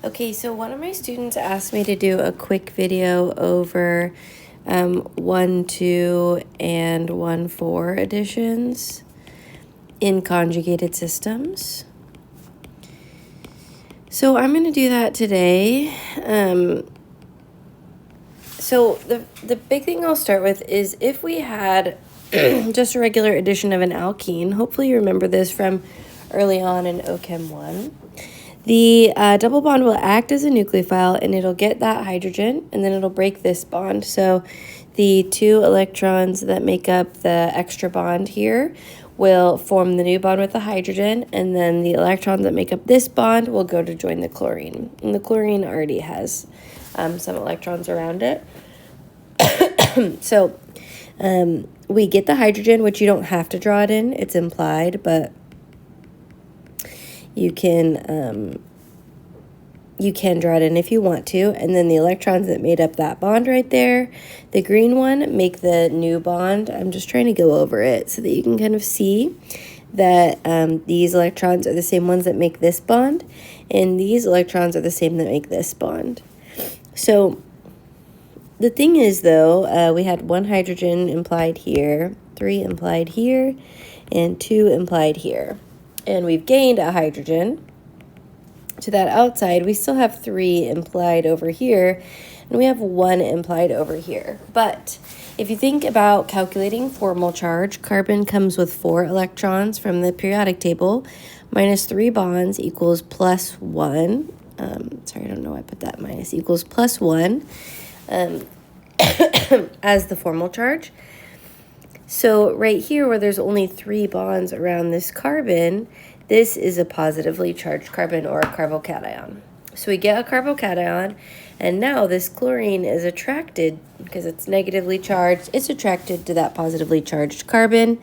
Okay, so one of my students asked me to do a quick video over 1-2 and 1-4 additions in conjugated systems. So I'm going to do that today. So the big thing I'll start with is if we had just a regular addition of an alkene, hopefully you remember this from early on in OChem 1. The double bond will act as a nucleophile, and it'll get that hydrogen, and then it'll break this bond. So the two electrons that make up the extra bond here will form the new bond with the hydrogen, and then the electrons that make up this bond will go to join the chlorine. And the chlorine already has some electrons around it. So we get the hydrogen, which you don't have to draw it in. It's implied, but you can draw it in if you want to. And then the electrons that made up that bond right there, the green one, make the new bond. I'm just trying to go over it so that you can kind of see that these electrons are the same ones that make this bond, and these electrons are the same that make this bond. So the thing is, though, we had 1 hydrogen implied here, 3 implied here, and 2 implied here. And we've gained a hydrogen to that outside. We still have 3 implied over here, and we have 1 implied over here. But if you think about calculating formal charge, carbon comes with 4 electrons from the periodic table, minus 3 bonds equals plus 1. Sorry, I don't know why I put that minus, equals plus 1 as the formal charge. So right here, where there's only 3 bonds around this carbon, this is a positively charged carbon, or a carbocation. So we get a carbocation, and now this chlorine is attracted, because it's negatively charged, it's attracted to that positively charged carbon,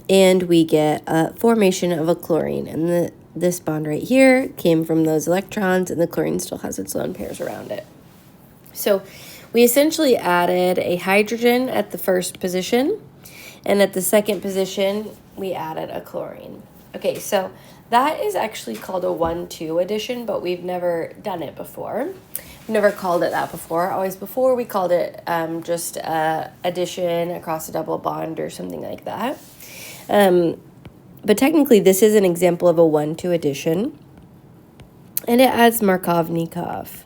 and we get a formation of a chlorine. And this bond right here came from those electrons, and the chlorine still has its lone pairs around it. So we essentially added a hydrogen at the first position, and at the second position, we added a chlorine. Okay, so that is actually called a 1-2 addition, but we've never done it before. We've never called it that before. Always before, we called it just addition across a double bond or something like that. But technically, this is an example of a 1-2 addition, and it adds Markovnikov,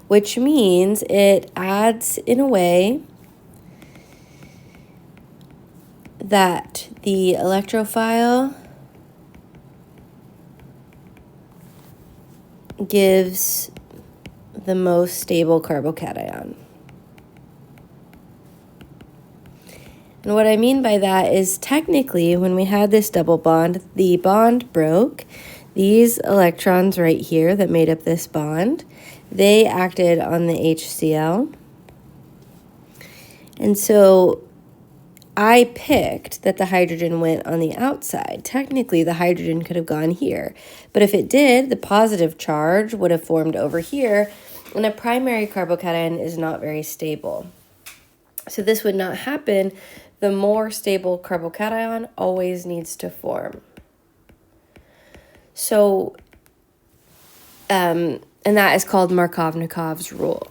which means it adds in a way that the electrophile gives the most stable carbocation. And what I mean by that is, technically, when we had this double bond, the bond broke. These electrons right here that made up this bond, they acted on the HCl. And so I picked that the hydrogen went on the outside. Technically, the hydrogen could have gone here. But if it did, the positive charge would have formed over here, and a primary carbocation is not very stable. So this would not happen. The more stable carbocation always needs to form. So, and that is called Markovnikov's rule.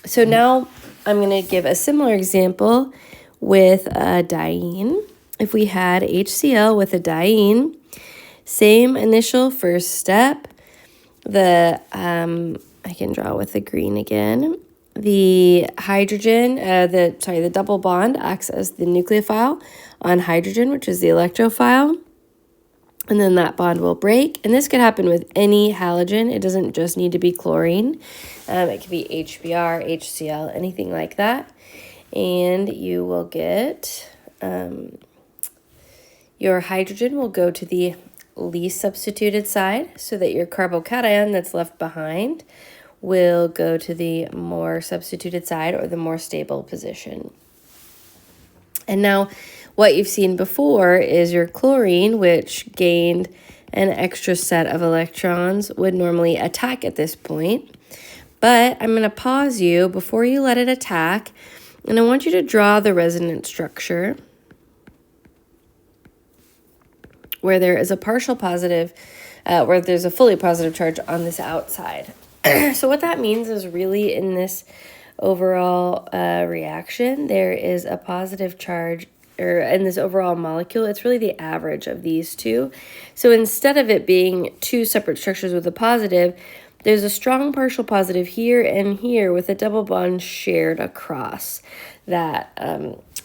So now I'm going to give a similar example with a diene. If we had HCl with a diene, same initial first step. I can draw with the green again. The hydrogen, the double bond acts as the nucleophile on hydrogen, which is the electrophile. And then that bond will break. And this could happen with any halogen. It doesn't just need to be chlorine. It could be HBr, HCl, anything like that. And you will get, your hydrogen will go to the least substituted side, so that your carbocation that's left behind will go to the more substituted side, or the more stable position. And now what you've seen before is your chlorine, which gained an extra set of electrons, would normally attack at this point. But I'm going to pause you before you let it attack, and I want you to draw the resonance structure where there is a partial positive, where there's a fully positive charge on this outside. So what that means is really in this overall reaction, there is a positive charge, or in this overall molecule, it's really the average of these two. So instead of it being two separate structures with a positive, there's a strong partial positive here and here with a double bond shared across that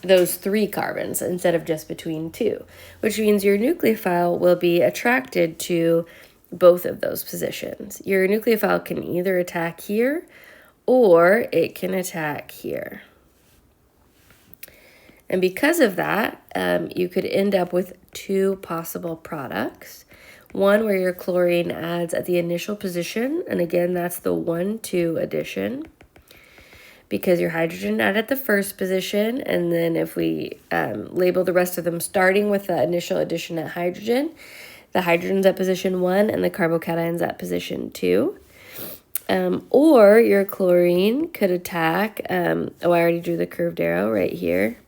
those 3 carbons instead of just between 2, which means your nucleophile will be attracted to both of those positions. Your nucleophile can either attack here or it can attack here. And because of that, you could end up with 2 possible products. One where your chlorine adds at the initial position, and again, that's the 1,2 addition, because your hydrogen added at the first position, and then if we label the rest of them starting with the initial addition at hydrogen, the hydrogen's at position 1 and the carbocation's at position 2. Or your chlorine could attack, I already drew the curved arrow right here.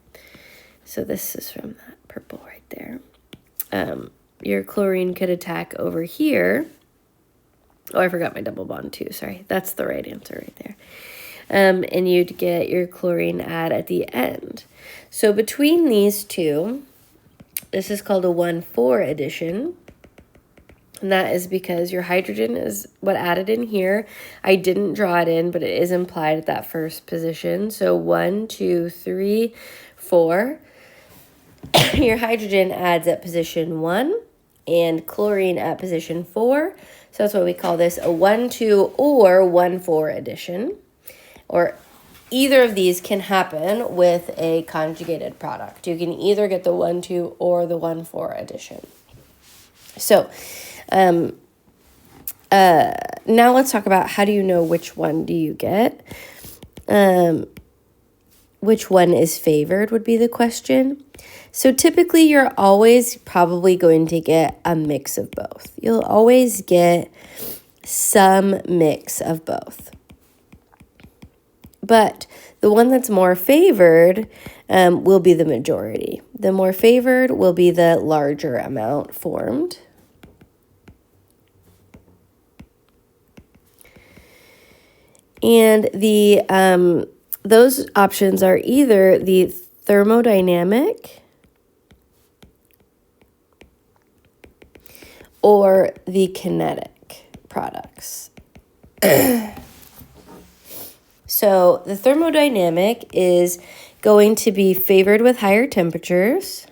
So this is from that purple right there. Your chlorine could attack over here. Oh, I forgot my double bond too, sorry. That's the right answer right there. And you'd get your chlorine add at the end. So between these two, this is called a 1,4 addition. And that is because your hydrogen is what added in here. I didn't draw it in, but it is implied at that first position. So 1, 2, 3, 4. Your hydrogen adds at position 1 and chlorine at position 4. So that's why we call this a 1,2 or 1,4 addition. Or either of these can happen with a conjugated product. You can either get the 1,2 or the 1,4 addition. So now let's talk about how do you know which one do you get. Which one is favored would be the question. So typically you're always probably going to get a mix of both. You'll always get some mix of both. But the one that's more favored will be the majority. The more favored will be the larger amount formed. And the those options are either the thermodynamic or the kinetic products. So the thermodynamic is going to be favored with higher temperatures.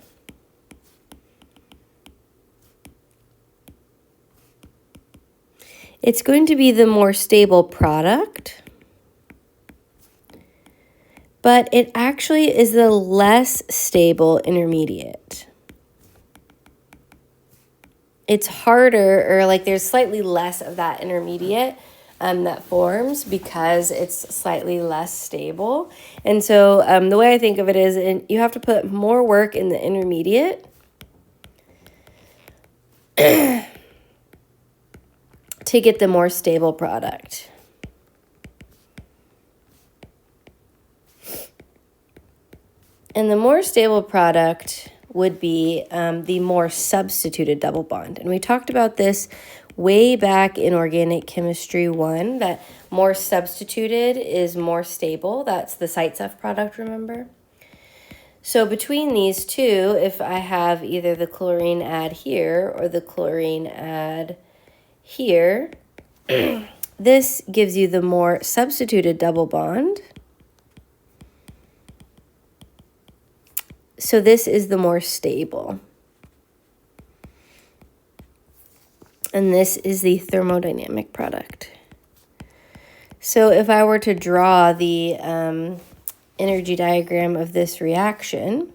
It's going to be the more stable product, but it actually is the less stable intermediate. It's harder, or like there's slightly less of that intermediate that forms because it's slightly less stable. And so the way I think of it is you have to put more work in the intermediate to get the more stable product. And the more stable product would be the more substituted double bond. And we talked about this way back in Organic Chemistry 1, that more substituted is more stable. That's the Site-Stuff product, remember? So between these two, if I have either the chlorine add here or the chlorine add here, this gives you the more substituted double bond. So this is the more stable. And this is the thermodynamic product. So if I were to draw the energy diagram of this reaction,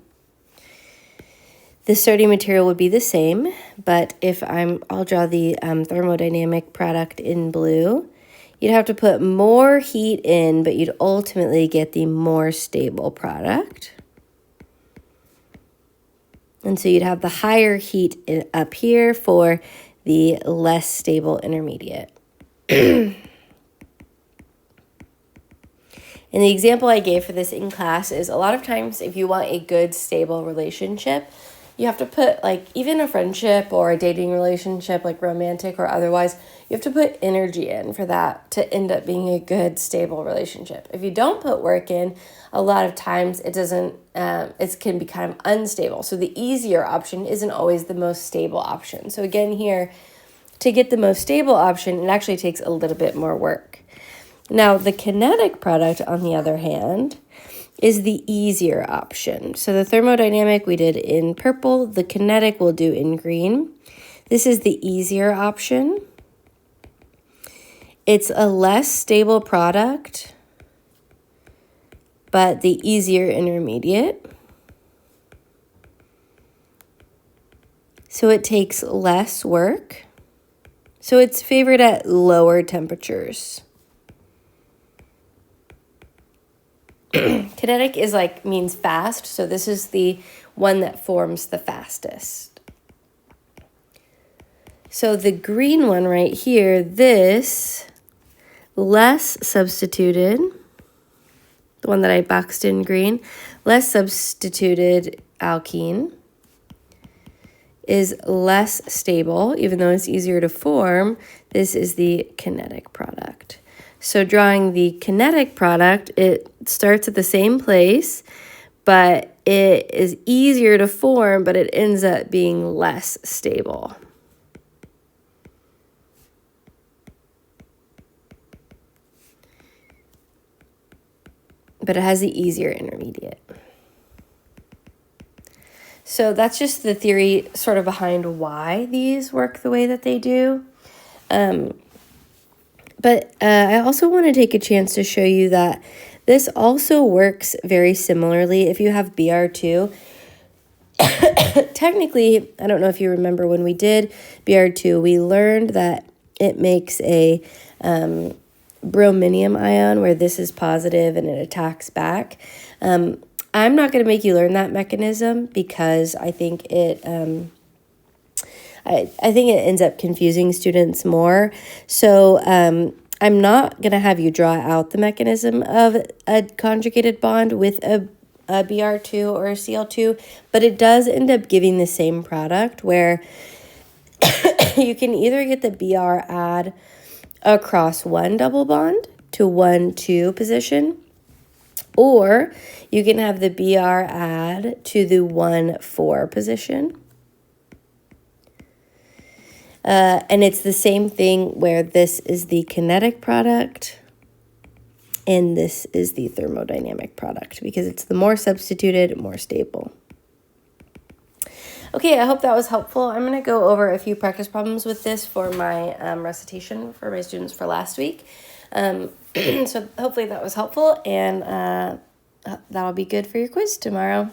the starting material would be the same, but if I'll draw the thermodynamic product in blue, you'd have to put more heat in, but you'd ultimately get the more stable product. And so you'd have the higher heat up here for the less stable intermediate. And the example I gave for this in class is a lot of times if you want a good stable relationship, you have to put, like, even a friendship or a dating relationship, like romantic or otherwise, you have to put energy in for that to end up being a good, stable relationship. If you don't put work in, a lot of times it doesn't, it can be kind of unstable. So the easier option isn't always the most stable option. So again, here, to get the most stable option, it actually takes a little bit more work. Now, the kinetic product, on the other hand, is the easier option. So the thermodynamic we did in purple, the kinetic we'll do in green. This is the easier option. It's a less stable product, but the easier intermediate. So it takes less work. So it's favored at lower temperatures. Kinetic is means fast, so this is the one that forms the fastest. So the green one right here, this less substituted, the one that I boxed in green, less substituted alkene is less stable, even though it's easier to form. This is the kinetic product. So drawing the kinetic product, it starts at the same place, but it is easier to form, but it ends up being less stable. But it has the easier intermediate. So that's just the theory sort of behind why these work the way that they do. But I also want to take a chance to show you that this also works very similarly if you have BR2. Technically, I don't know if you remember when we did BR2, we learned that it makes a brominium ion where this is positive and it attacks back. I'm not going to make you learn that mechanism because I think it I think it ends up confusing students more. So I'm not going to have you draw out the mechanism of a conjugated bond with a BR2 or a Cl2, but it does end up giving the same product where you can either get the BR add across one double bond to 1,2 position, or you can have the BR add to the 1,4 position. And it's the same thing where this is the kinetic product and this is the thermodynamic product because it's the more substituted, more stable. Okay, I hope that was helpful. I'm going to go over a few practice problems with this for my recitation for my students for last week. So hopefully that was helpful, and that'll be good for your quiz tomorrow.